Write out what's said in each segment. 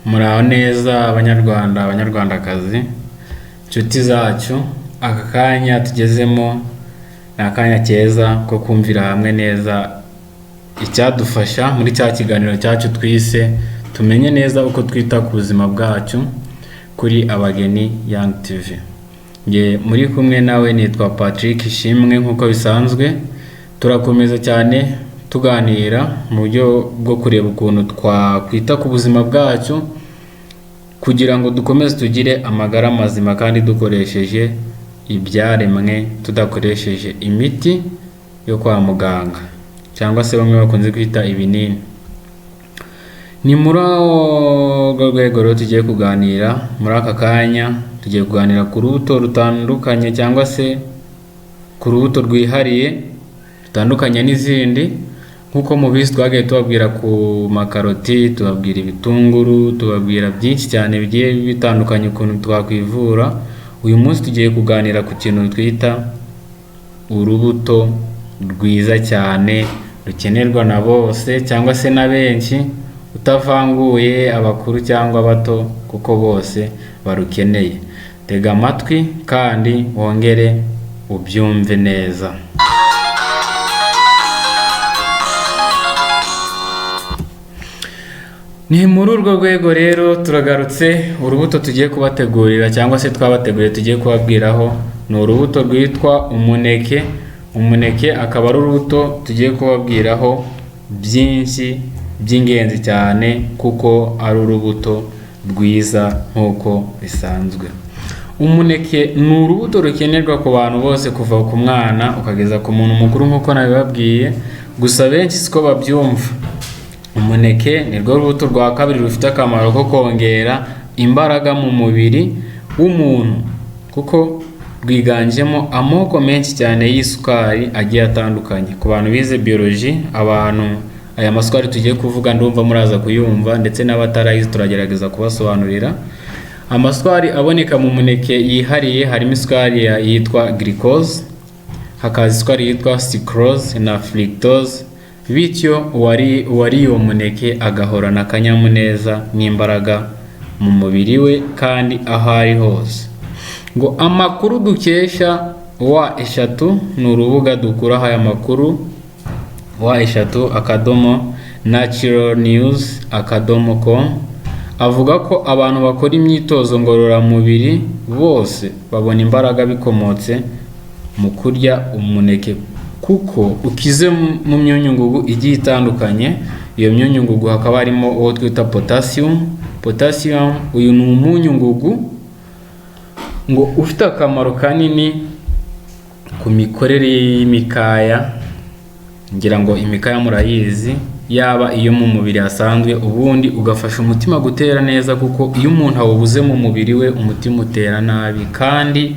Muraho neza abanyarwanda abanyarwandakazi inshuti zacu, aka kanya tugezemo ni akanya keza ko kumvira hamwe neza icyadufasha muri cya kiganiro cyacu twise tumenye neza uko twita ku buzima bwacu kuri Abageni Young TV. Nge muri kumwe nawe nitwa Patrick Ishimwe nk'uko bisanzwe, turakomeza cyane tuganira mu buryo bwo kureba ukuntu twakwita ku buzima bwacu kugira ngo dukomeze tugire amagara mazima kandi dukoresheje ibyaremwe, tudakoresheje imiti yo kwa muganga cyangwa se bamwe bakunze kwita ibinini. Ni muri urwo rwego rero tugiye kuganira muri aka kanya, tugiye kuganira ku rubuto rutandukanye cyangwa se ku rubuto rwihariye rutandukanye n'izindi. Nkuko mubizi twagiye tubabwira ku makaroti, tubabwira ibitunguru, tubabwira byinshi cyane bigiye bitandukanye ukuntu twakwivura. Uyu munsi tugiye kuganira ku kintu twita urubuto rwiza cyane rukenerwa na bose cyangwa se na benshi, utavanguye abakuru cyangwa abato, kuko bose barukeneye. Tega amatwi kandi wongere ubyumve neza. Ni muri urwo rwego rero turagarutse, urubuto tugiye kubategurira cyangwa se twabateguriye tugiye kubabwiraho ni urubuto rwitwa umuneke. Umuneke akaba ari urubuto tugiye kubabwiraho byinshi by'ingenzi cyane kuko ari urubuto rwiza nk'uko bisanzwe. Umuneke ni urubuto rukenerwa ku bantu bose kuva ku mwana ukageza ku muntu mukuru nk'uko nabibabwiye, gusa benshi siko babyumva. Umuneke ni rwo rubuto rwa kabiri rufite akamaro ko kongera imbaraga mu mubiri w'umuntu, kuko rwiganjemo amoko menshi cyane y'isukari agiye atandukanye. Ku bantu bize biology, aya masukari tugiye kuvuga ndumva muraza kuyumva, ndetse n'abatarayizi turagerageza kubasobanurira. Amasukari aboneka mu muneke yihariye harimo isukari yitwa glucose, hakaza isukari yitwa sucrose na fructose, bityo uwariye uwo muneke agahorana akanyamuneza n'imbaraga mu mubiri we kandi aho ari hose. Ngo amakuru dukesha wa3 ni urubuga dukuraho aya makuru, wa3.naturalnews.com, avuga ko abantu bakora imyitozo ngororamubiri bose babona imbaraga bikomotse mu kurya umuneke, kuko ukize mu myunyungugu igiye itandukanye. Iyo myunyungugu hakaba harimo uwo twita potassium. Uyu ni umunyungugu ngo ufite akamaro kanini ku mikorere y'imikaya. Ngira ngo imikaya murayizi, yaba iyo mu mubiri hasanzwe, ubundi ugafasha umutima gutera neza, kuko iyo umuntu awubuze mu mubiri we umutima utera nabi kandi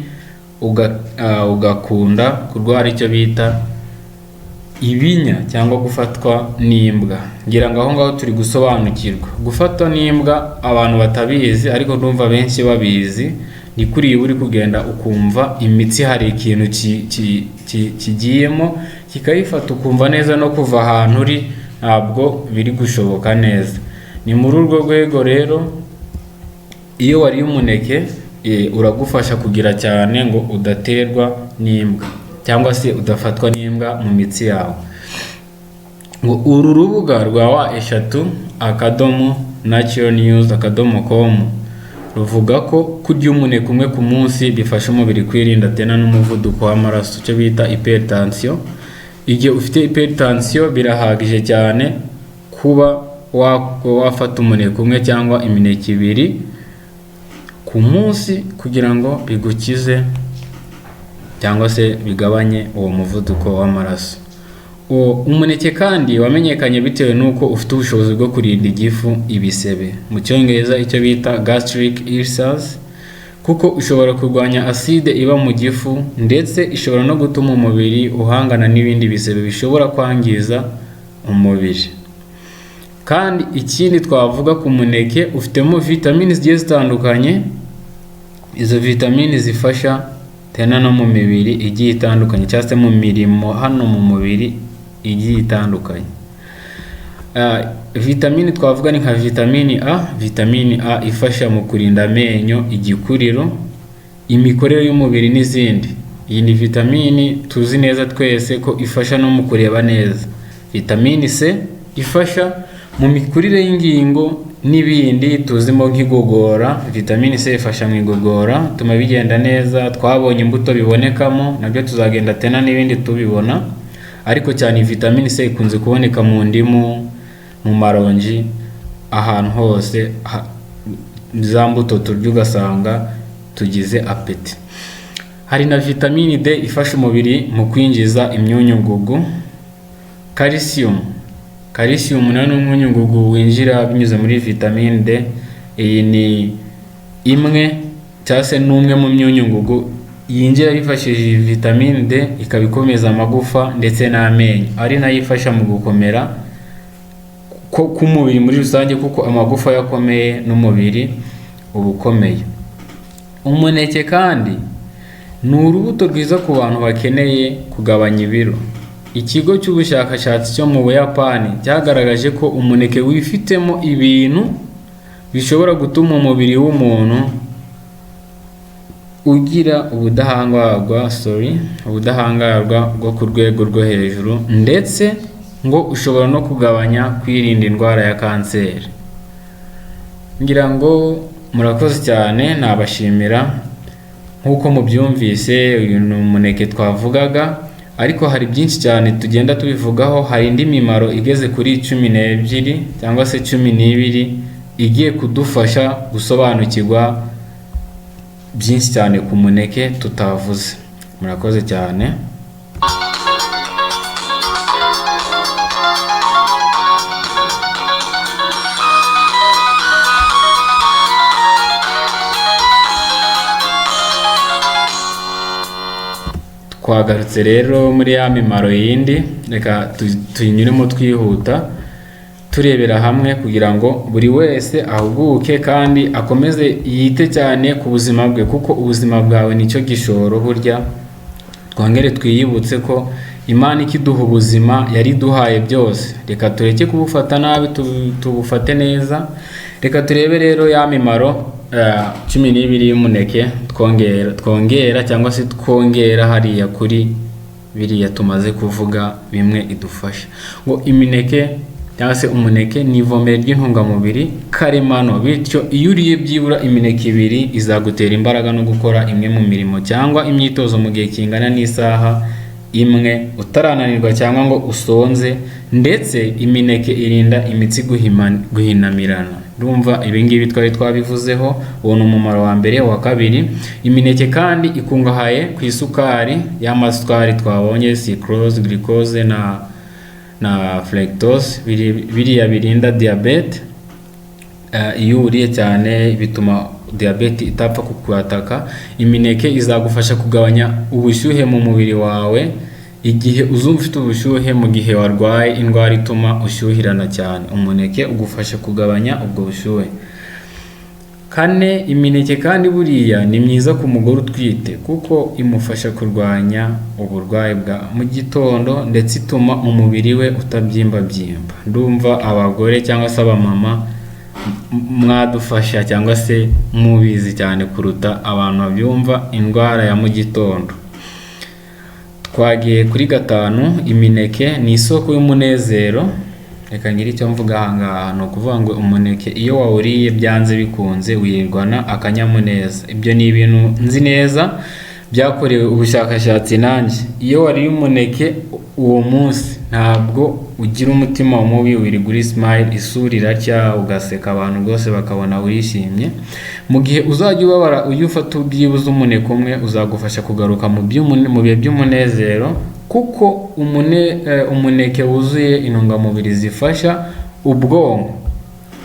ugakunda kurwara icyo bita ibinya cyangwa gufatwa n'imbwa. Ngira ngo aho ngaho turi gusobanukirwa. Gufatwa n'imbwa abantu batabizi ariko ndumva benshi babizi, ni kuri uri kugenda ukumva imitsi hari ikintu kigiyemo kikayifata, ukumva neza no kuva ahantu uri ntabwo biri gushoboka neza. Ni muri urwo rwego rero iyo wariye umuneke uragufasha kugira cyane ngo udaterwa n'imbwa cyangwa se udafatwa n'imbwa mu mitsi yawe. Ngo uru rubuga rwa wa3.naturalnews.com ruvuga ko kurya umuneke umwe ku munsi bifasha umubiri kwirinda tena n'umuvuduko w'amaraso, icyo bita hypertension. Igihe ufite hypertension birahagije cyane kuba wafata umuneke umwe cyangwa imineke 2 ku munsi kugira ngo bigukize cyangwa se bigabanye uwo muvuduko w'amaraso. Umuneke kandi wamenyekanye bitewe nuko ufite ubushobozi bwo kurinda igifu, ibisebe, mu cyongereza icyo bita gastric ulcers, kuko ushobora kurwanya acide iba mu gifu, ndetse ishobora no gutuma umubiri uhangana n'ibindi bisebe bishobora kwangiza umubiri. Kandi ikindi twavuga ku muneke, ufitemo vitamini zigiye zitandukanye. Izo vitamini zifasha tena no mu mibiri igiye itandukanye cyangwa se mu mirimo hano mu mubiri igiye itandukanye. vitamini twavuga ni nka vitamini A ifasha mu kurinda amenyo, igikuriro, imikorere y'umubiri n'izindi. Iyi ni vitamini tuzi neza twese ko ifasha no mu kureba neza. Vitamini C ifasha mu mikurire y'ingingo n'ibindi tuzimo nk'igogora. Vitamini C ifasha mu igogora, tuma bigenda neza. Twabonye imbuto bibonekamo, nabyo tuzagenda tena n'ibindi tubibona, ariko cyane vitamini C ikunze kuboneka mu ndimu, mu maronji, ahantu hose za mbuto turya ugasanga tugize apeti. Hari na vitamini D ifasha umubiri mu kwinjiza imyunyungugu. Calcium nayo ni umwunyungugu winjira binyuze muri vitamine D. Iyi ni imwe cyangwa se n'umwe mu myunyungugu yinjira bifashishije vitamine D, ikabikomeza amagufa ndetse n'amenyo, ari nayo ifasha mu gukomera k'umubiri muri rusange, kuko amagufa yakomeye n'umubiri uba ukomeye. Umuneke kandi ni urubuto rwiza ku bantu bakeneye kugabanya ibiro. Ikigo cy'ubushakashatsi cyo mu Buyapani cyagaragaje ko umuneke wifitemo ibintu bishobora gutuma umubiri w'umuntu ugira ubudahangarwa bwo ku rwego rwo hejuru, ndetse ngo ushobora no kugabanya kwirinda indwara ya kanseri. Ngira ngo murakoze cyane, nabashimira. Nk'uko mubyumvise, uyu ni umuneke twavugaga, ariko hari byinshi cyane tugenda tubivugaho. Hari indi mimaro igeze kuri 12 cyangwa se 12 igiye kudufasha gusobanukirwa byinshi cyane ku muneke tutavuze. Murakoze cyane. Twagarutse rero muri ya mimaro yindi, reka tuyinyuremo twihuta turebera hamwe kugira ngo buri wese ahuguke kandi akomeze yite cyane ku buzima bwe, kuko ubuzima bwawe nicyo gishoro. Burya twongere twiyibutse ko Imana ikiduha ubuzima yari duhaye byose. Reka tureke kubufata nabi, tubufate neza. Reka turebe rero ya mimaro 12 y'umuneke twongera cyangwa se twongera hariya kuri biriya tumaze kuvuga bimwe idufasha. Ngo imineke cyangwa se umuneke ni ivomero ry'intungamubiri karemano, bityo iyo uriye byibura imineke 2 izagutera imbaraga no gukora imwe mu mirimo cyangwa imyitozo mu gihe kingana n'isaha imwe utarananirwa cyangwa ngo usonze. Ndetse imineke irinda imitsi guhinamirana. Ndumva ibingibi twari twabivuzeho. Uwo ni umumaro wa mbere. Wa kabiri, imineke kandi ikungahaye ku isukari y'amasukari twabonye, sucrose, glucose na fructose, biriya birinda diabete. Iyo uriye cyane bituma diabete itapfa kukwataka. Imineke izagufasha kugabanya ubushyuhe mu mubiri wawe igihe uzumva ufite ubushyuhe, mu gihe warwaye indwara ituma ushyuhirana cyane. Umuneke ugufasha kugabanya ubwo bushyuhe. 4, imineke kandi buriya ni myiza ku mugore utwite, kuko imufasha kurwanya uburwayi bwa mu gitondo, ndetse ituma umubiri we utabyimba. Ndumva abagore cyangwa se abamama mwadufasha cyangwa se mubizi cyane kuruta abantu babyumva indwara ya mu gitondo. Twagiye kuri 5, imineke ni isoko y'umunezero. Reka ngire icyo mvuga ahangaha, ni ukuvuga ngo umuneke iyo wawuriye byanze bikunze wirirwana akanyamuneza. Ibyo ni ibintu nzi neza byakorewe ubushakashatsi nanjye. Iyo wariye umuneke uwo munsi ntabwo ugira umutima mubi, wirigura smile, isura iracya, ugaseka, abantu bose bakabona wishimye. Mu gihe uzajya ubabara ujye ufata ubyibuze umuneke umwe, uzagufasha kugaruka mu bihe by'umunezero, kuko umuneke wuzuye intungamubiri zifasha ubwonko.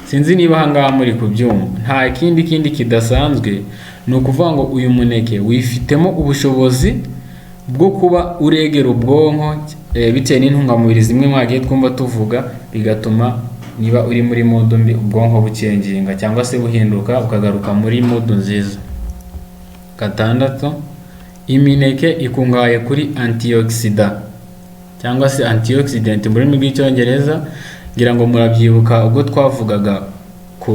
Sinzi niba ahangaha muri kubyumva. Nta kindi kidasanzwe, ni ukuvuga ngo uyu muneke wifitemo ubushobozi bwo kuba uregera ubwonko bitewe n'intungamubiri zimwe mwagiye twumva tuvuga, bigatuma niba uri muri mood mbi ubwonko bucenginga cyangwa se buhinduka ukagaruka muri mood nziza. 6, imineke ikungahaye kuri antioxidant cyangwa se antioxidant mu rurimi rw'icyongereza. ngira ngo murabyibuka ubwo twavugaga ku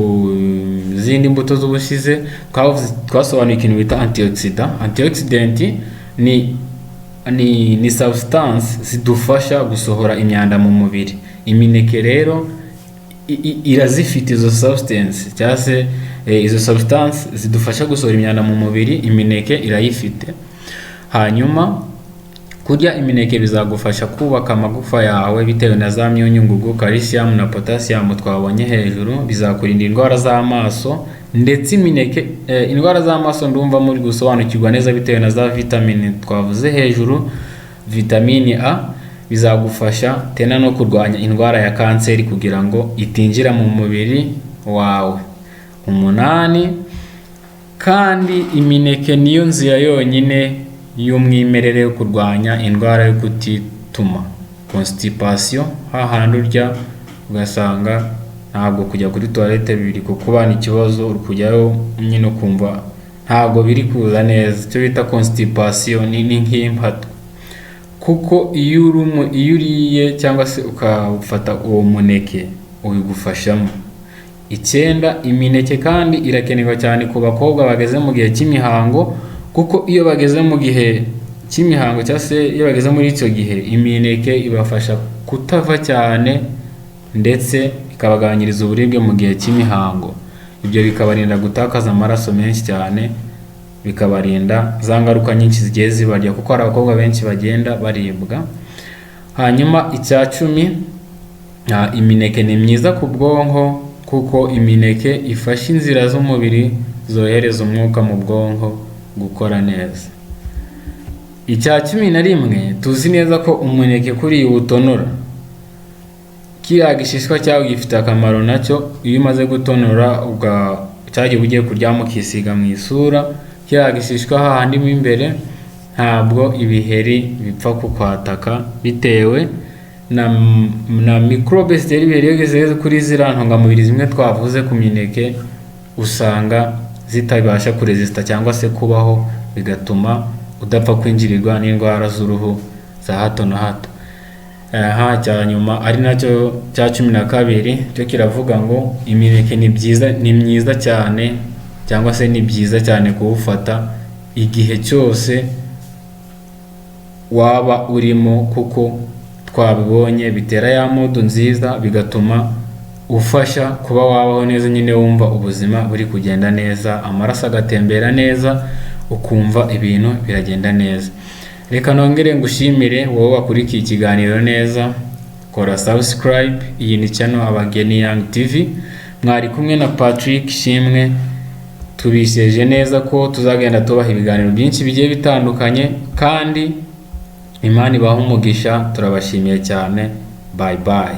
zindi mbuto z'ubushize twasobanuye ikintu bita antioxidant ni substance zidufasha gusohora imyanda mu mubiri. Imineke rero irazifite izo substance cyangwa se izo substance zidufasha gusohora imyanda mu mubiri, imineke irayifite. Hanyuma kurya imineke bizagufasha kubaka amagufa yawe bitewe na za myunyungugu, calcium na potassium twabonye hejuru, bizakurinda indwara z'amaso. Ndetse imineke indwara z'amaso ndumva muri gusobanukirwa neza bitewe na za vitamine twavuze hejuru. Vitamine A bizagufasha tena no kurwanya indwara ya kanseri kugira ngo itinjira mu mubiri wawe. 8, kandi imineke niyo nzira yonyine y'umwimerere yo kurwanya indwara yo kutituma, constipation, hahandi urya ugasanga ntabwo kujya kuri toilette biri kukubana ikibazo, uri kujyayo nyine ukumva ntabwo biri kuza neza, icyo bita constipation ni nk'impato. Kuko iyo uriye cyangwa se ukafata uwo muneke ubigufashamo. 9, imineke kandi irakenerwa cyane ku bakobwa bageze mu gihe cy'imihango, kuko iyo bageze mu gihe cy'imihango cyangwa se iyo bageze muri icyo gihe, imineke ibafasha kutava cyane ndetse ikabagabanyiriza uburibwe mu gihe cy'imihango. Ibyo bikabarinda gutakaza amaraso menshi cyane, bikabarinda za ngaruka nyinshi zigiye zibarya, kuko hari abakobwa benshi bagenda baribwa. Hanyuma 10, imineke ni myiza ku bwonko, kuko imineke ifasha inzira z'umubiri zohereza umwuka mu bwonko gukora neza. 11, tuzi neza ko umuneke kuri utonora, kiriya gishishwa cyawe gifite akamaro nacyo. Iyo umaze gutonora cyagiye ugiye kuryama ukisiga mu isura, kiriya gishishwa hahandi mo imbere ntabwo ibiheri bipfa kukwataka bitewe na microbe zitera ibiheri. Iyo kuri ziriya ntungamubiri zimwe twavuze ku mineke, usanga zitabasha kuresista cyangwa se kubaho, bigatuma udapfa kwinjirirwa n'indwara z'uruhu za hato na hato. Cyanyuma ari nacyo cya 12 cyo kiravuga ngo imineke ni myiza cyane, cyangwa se ni byiza cyane kuwufata igihe cyose waba urimo, kuko twabibonye bitera ya mood nziza, bigatuma ufasha kuba wabaho neza, nyine wumva ubuzima buri kugenda neza, amaraso agatembera neza, ukumva ibintu biragenda neza. Reka nongere ngushimire wowe wakurikiye ikiganiro neza, kora subscribe. Iyi ni channel Abageni Young TV, mwari kumwe na Patrick Shimwe. Tubisheje neza ko tuzagenda tubaha ibiganiro byinshi bigiye bitandukanye, kandi Imana ibahe umugisha. Turabashimiye cyane. Bye bye.